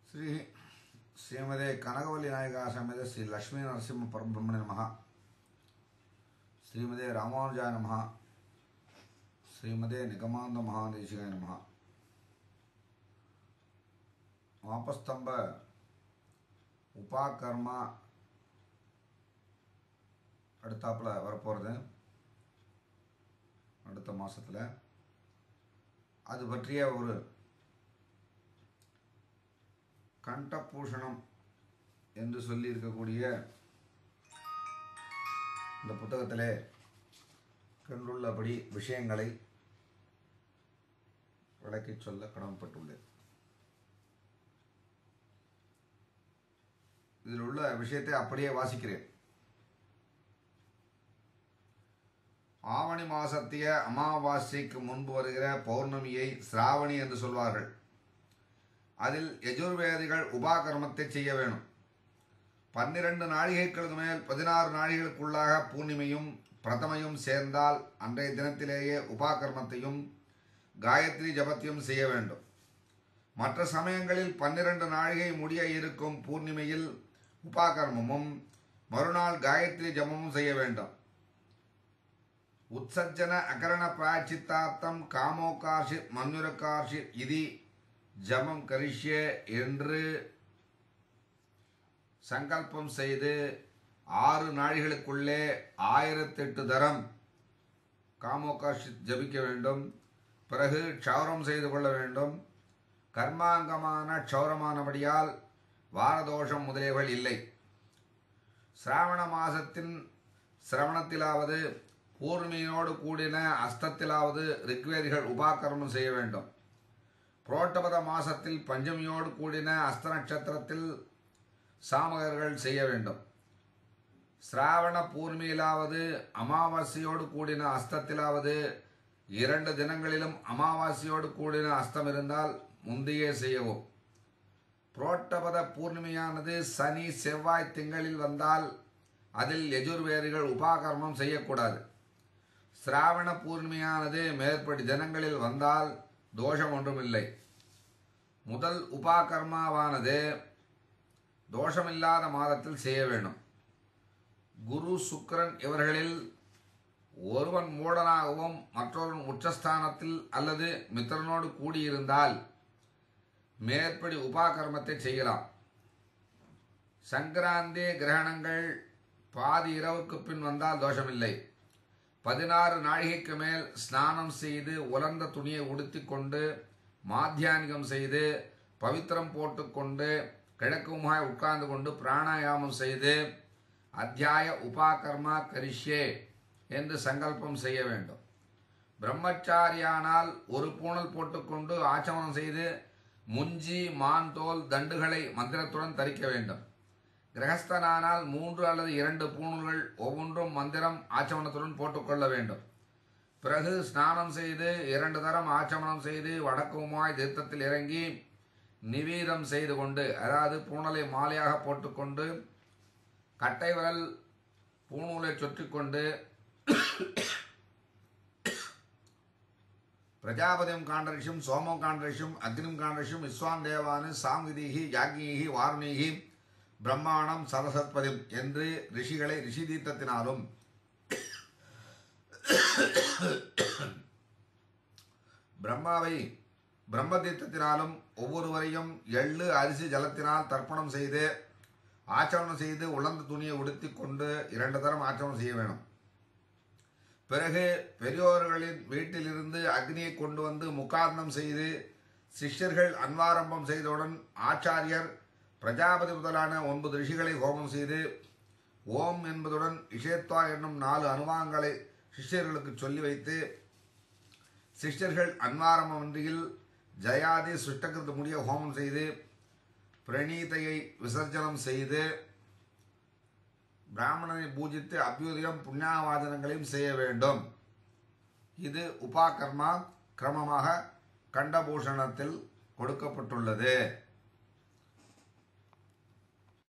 श्रीमदे कनकवल्ली नायिका समेत श्री लक्ष्मी नरसिंह परब्रह्मणे नमः। श्रीमदे रामानुजाय नमः। श्रीमदे निगमानंद महादेशिकाय नमः। वापस्तंभ उपाकर्म அடுத்தாப்புல வரப்போகிறது அடுத்த மாசத்துல அது பற்றிய ஒரு கண்டபூஷணம் என்று சொல்லி இருக்கக்கூடிய இந்த புத்தகத்திலே கண்டுள்ளபடி விஷயங்களை விளக்கிச் சொல்ல கடமைப்பட்டுள்ளேன். இதில் உள்ள விஷயத்தை அப்படியே வாசிக்கிறேன். ஆவணி மாசத்திய அமாவாசைக்கு முன்பு வருகிற பௌர்ணமியை சிராவணி என்று சொல்வார்கள். அதில் யஜுர்வேதிகள் உபாகர்மத்தை செய்ய வேணும். 12 நாழிகைகளுக்கு மேல் 16 நாழிகைகளுக்குள்ளாக பூர்ணிமையும் பிரதமையும் சேர்ந்தால் அன்றைய தினத்திலேயே உபாகர்மத்தையும் காயத்ரி ஜபத்தையும் செய்ய வேண்டும். மற்ற சமயங்களில் 12 நாழிகை முடிய இருக்கும் பூர்ணிமையில் உபாகர்மமும் மறுநாள் காயத்ரி ஜபமும் செய்ய வேண்டும். உத்சஜன அகரண பிராச்சித்தார்த்தம் காமோகார்ஷி மன்யுரகார்ஷி இதி ஜபம் கரிஷ்யே என்று சங்கல்பம் செய்து 6 நாழிகளுக்குள்ளே 1008 தரம் காமோகார்ஷி ஜபிக்க வேண்டும். பிறகு க்ஷௌரம் செய்து கொள்ள வேண்டும். கர்மாங்கமான க்ஷௌரமானபடியால் வாரதோஷம் முதலியவர்கள் இல்லை. சிராவண மாசத்தின் சிரவணத்திலாவது பூர்ணிமையோடு கூடின அஸ்தத்திலாவது ரிக்வேதிகள் உபாகர்மம் செய்ய வேண்டும். புரோட்டபத மாசத்தில் பஞ்சமியோடு கூடின அஸ்த நட்சத்திரத்தில் சாமகர்கள் செய்ய வேண்டும். சிராவண பூர்ணிமையிலாவது அமாவாசையோடு கூடின அஸ்தத்திலாவது 2 தினங்களிலும் அமாவாசையோடு கூடின அஸ்தம் இருந்தால் முந்தையே செய்யவும். புரோட்டபத பூர்ணிமையானது சனி செவ்வாய் திங்களில் வந்தால் அதில் யஜுர்வேதிகள் உபாகர்மம் செய்யக்கூடாது. சிராவண பூர்ணிமையானது மேற்படி தினங்களில் வந்தால் தோஷம் ஒன்றுமில்லை. முதல் உபாகர்மாவானது தோஷமில்லாத மாதத்தில் செய்ய வேண்டும். குரு சுக்கிரன் இவர்களில் ஒருவன் மூடனாகவும் மற்றொருவன் உச்சஸ்தானத்தில் அல்லது மித்திரனோடு கூடியிருந்தால் மேற்படி உபாகர்மத்தை செய்யலாம். சங்கராந்தி கிரகணங்கள் பாதி இரவுக்கு பின் வந்தால் தோஷமில்லை. 16 நாழிகைக்கு மேல் ஸ்நானம் செய்து உலர்ந்த துணியை உடுத்தி கொண்டு மாத்தியானிகம் செய்து பவித்திரம் போட்டுக்கொண்டு கிழக்குமாய் உட்கார்ந்து கொண்டு பிராணாயாமம் செய்து அத்தியாய உபாகர்மா கரிஷ்யே என்று சங்கல்பம் செய்ய வேண்டும். பிரம்மச்சாரியானால் ஒரு பூணல் போட்டுக்கொண்டு ஆச்சமனம் செய்து முஞ்சி மான் தோல் தண்டுகளை மந்திரத்துடன் தரிக்க வேண்டும். கிரகஸ்தனானால் 3 அல்லது 2 பூணல்கள் ஒவ்வொன்றும் மந்திரம் ஆச்சமனத்துடன் போட்டுக்கொள்ள வேண்டும். பிறகு ஸ்நானம் செய்து 2 தரம் ஆச்சமனம் செய்து வடக்குமாய் தீர்த்தத்தில் இறங்கி நிவேதம் செய்து கொண்டு, அதாவது பூணலை மாலையாக போட்டுக்கொண்டு கட்டை விரல் பூணூலை சொற்றிக்கொண்டு பிரஜாபதியும் காண்டரிஷும் சோமம் காண்டரிஷும் அக்னிம் காண்டரிஷும் விஸ்வான் தேவானு சாம்விதிகி யாக்ஞீகி வாருணீகி பிரம்மாணம் சரசத்பதிம் என்று ரிஷிகளை ரிஷி தீர்த்தத்தினாலும் பிரம்மாவை பிரம்ம தீர்த்தத்தினாலும் ஒவ்வொருவரையும் எள்ளு அரிசி ஜலத்தினால் தர்ப்பணம் செய்து ஆச்சமனம் செய்து உலர்ந்த துணியை உடுத்தி கொண்டு 2 தரம் ஆச்சமனம் செய்ய வேணும். பிறகு பெரியோர்களின் வீட்டிலிருந்து அக்னியை கொண்டு வந்து முகார்ணம் செய்து சிஷ்யர்கள் அன்வாரம்பம் செய்தவுடன் ஆச்சாரியர் பிரஜாபதி முதலான 9 ரிஷிகளை ஹோமம் செய்து ஓம் என்பதுடன் இஷேத்வா என்னும் 4 அனுவாங்களை சிஷ்யர்களுக்கு சொல்லி வைத்து சிஷ்யர்கள் அன்வாரம்பன்றியில் ஜயாதி சுஷ்டகிருத முடிய ஹோமம் செய்து பிரணீதையை விசர்ஜனம் செய்து பிராமணனை பூஜித்து அபியுதயம் புண்ணியாவாதனங்களையும் செய்ய வேண்டும். இது உபாகர்மா கிரமமாக கண்டபூஷணத்தில் கொடுக்கப்பட்டுள்ளது.